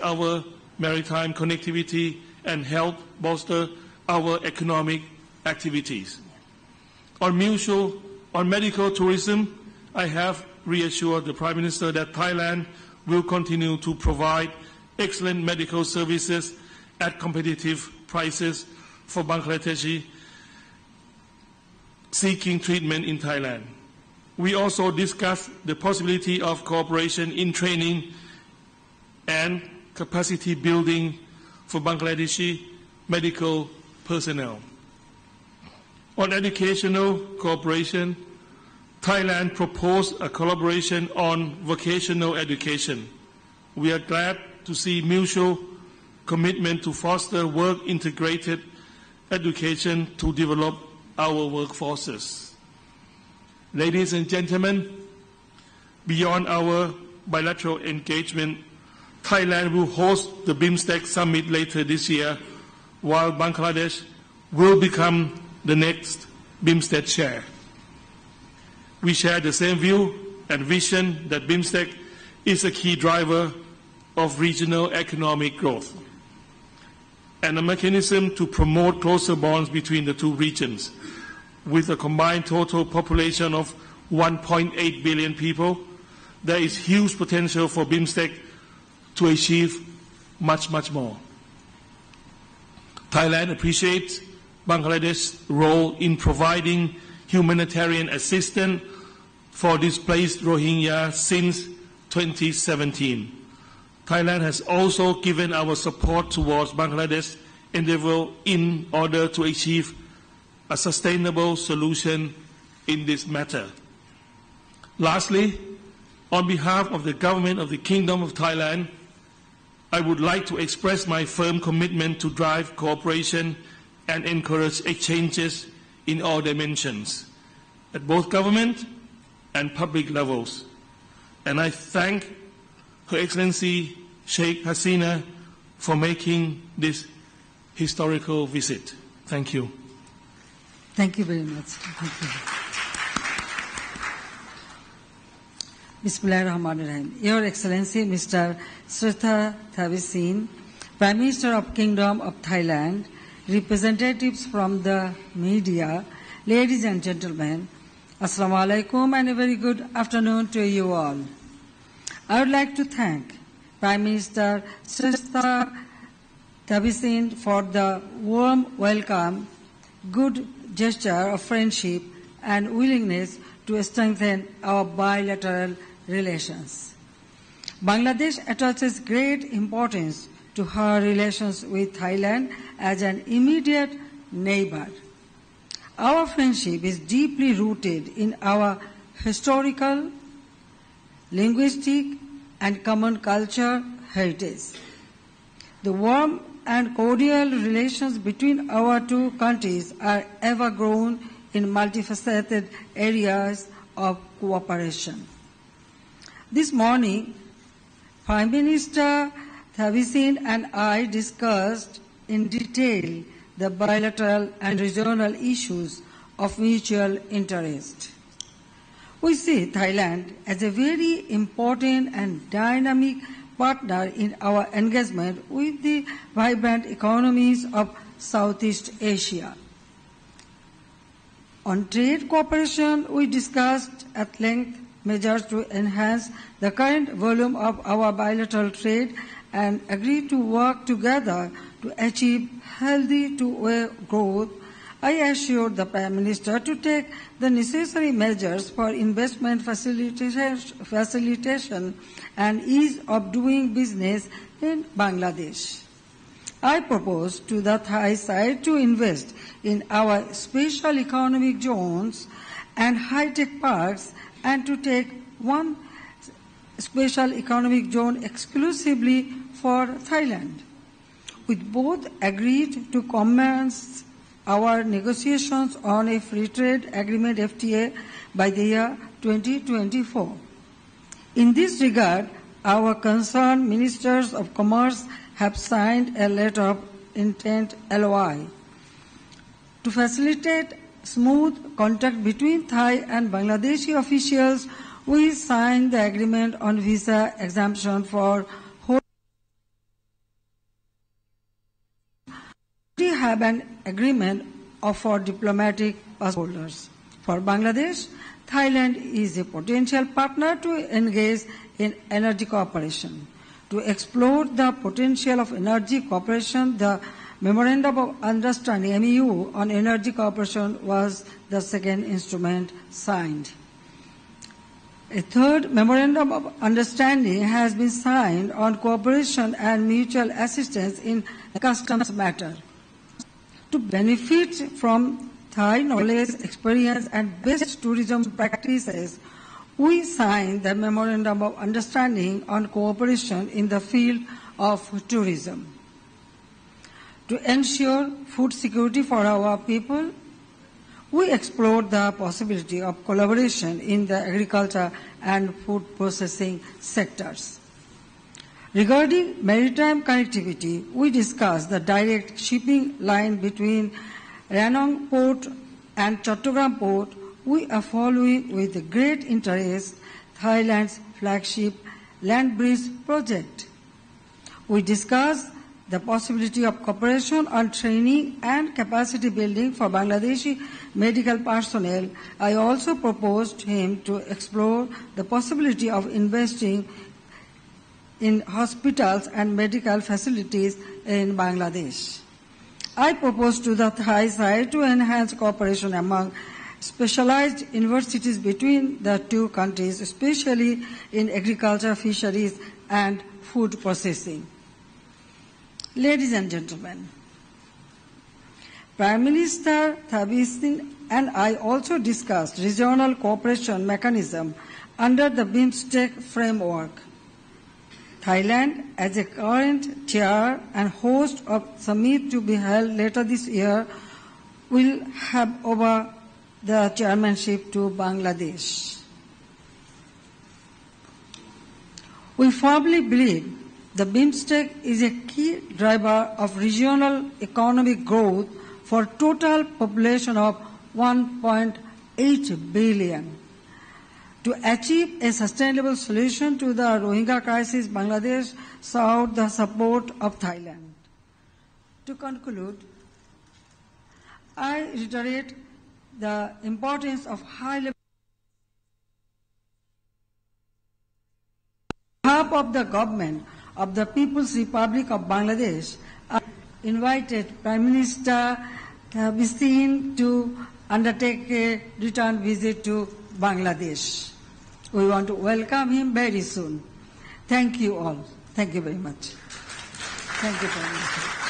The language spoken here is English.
our maritime connectivity and help bolster our economic activities. On medical tourism, I have reassured the Prime Minister that Thailand will continue to provide excellent medical services at competitive prices for Bangladeshi seeking treatment in Thailand. We also discussed the possibility of cooperation in training and capacity building for Bangladeshi medical personnel. On educational cooperation, Thailand proposed a collaboration on vocational education. We are glad to see mutual commitment to foster work-integrated education to develop our workforces. Ladies and gentlemen, beyond our bilateral engagement, Thailand will host the BIMSTEC summit later this year, while Bangladesh will become the next BIMSTEC chair. We share the same view and vision that BIMSTEC is a key driver of regional economic growth and a mechanism to promote closer bonds between the two regions. With a combined total population of 1.8 billion people, there is huge potential for BIMSTEC to achieve much, much more. Thailand appreciates Bangladesh's role in providing humanitarian assistance for displaced Rohingya since 2017. Thailand has also given our support towards Bangladesh's endeavor in order to achieve a sustainable solution in this matter. Lastly, on behalf of the government of the Kingdom of Thailand, I would like to express my firm commitment to drive cooperation and encourage exchanges in all dimensions, at both government and public levels. And I thank Her Excellency Sheikh Hasina for making this historical visit. Thank you. Thank you very much. Thank you. Bismillahirrahmanirrahim. Your Excellency, Mr. Srettha Thavisin, Prime Minister of Kingdom of Thailand, representatives from the media, ladies and gentlemen, Assalamu alaikum and a very good afternoon to you all. I would like to thank Prime Minister Srettha Thavisin for the warm welcome, good gesture of friendship and willingness to strengthen our bilateral relations. Bangladesh attaches great importance to her relations with Thailand as an immediate neighbor. Our friendship is deeply rooted in our historical, linguistic, and common culture heritage. The warm and cordial relations between our two countries are ever grown in multifaceted areas of cooperation. This morning, Prime Minister Thavisin and I discussed in detail the bilateral and regional issues of mutual interest. We see Thailand as a very important and dynamic partner in our engagement with the vibrant economies of Southeast Asia. On trade cooperation, we discussed at length measures to enhance the current volume of our bilateral trade and agreed to work together to achieve healthy two-way growth. I assured the Prime Minister to take the necessary measures for investment facilitation and ease of doing business in Bangladesh. I proposed to the Thai side to invest in our special economic zones and high-tech parks and to take one special economic zone exclusively for Thailand. We both agreed to commence our negotiations on a free trade agreement FTA by the year 2024. In this regard, our concerned ministers of commerce have signed a letter of intent LOI. To facilitate smooth contact between Thai and Bangladeshi officials, we signed the agreement on visa exemption for have an agreement for diplomatic pass holders. For Bangladesh, Thailand is a potential partner to engage in energy cooperation. To explore the potential of energy cooperation, the Memorandum of Understanding (MOU) on energy cooperation was the second instrument signed. A third Memorandum of Understanding has been signed on cooperation and mutual assistance in customs matter. To benefit from Thai knowledge, experience, and best tourism practices, we signed the Memorandum of Understanding on cooperation in the field of tourism. To ensure food security for our people, we explored the possibility of collaboration in the agriculture and food processing sectors. Regarding maritime connectivity, we discussed the direct shipping line between Ranong Port and Chattogram Port. We are following with great interest Thailand's flagship land bridge project. We discussed the possibility of cooperation on training and capacity building for Bangladeshi medical personnel. I also proposed him to explore the possibility of investing in hospitals and medical facilities in Bangladesh. I proposed to the Thai side to enhance cooperation among specialized universities between the two countries, especially in agriculture, fisheries, and food processing. Ladies and gentlemen, Prime Minister Thavisin and I also discussed regional cooperation mechanism under the BIMSTEC framework. Thailand, as a current chair and host of summit to be held later this year, will have over the chairmanship to Bangladesh. We firmly believe the BIMSTEC is a key driver of regional economic growth for a total population of 1.8 billion. To achieve a sustainable solution to the Rohingya crisis, Bangladesh sought the support of Thailand. To conclude, I reiterate the importance of high-level. On behalf of the government of the People's Republic of Bangladesh, I invited Prime Minister Thavisin to undertake a return visit to Bangladesh. We want to welcome him very soon. Thank you all. Thank you very much. Thank you, Prime Minister.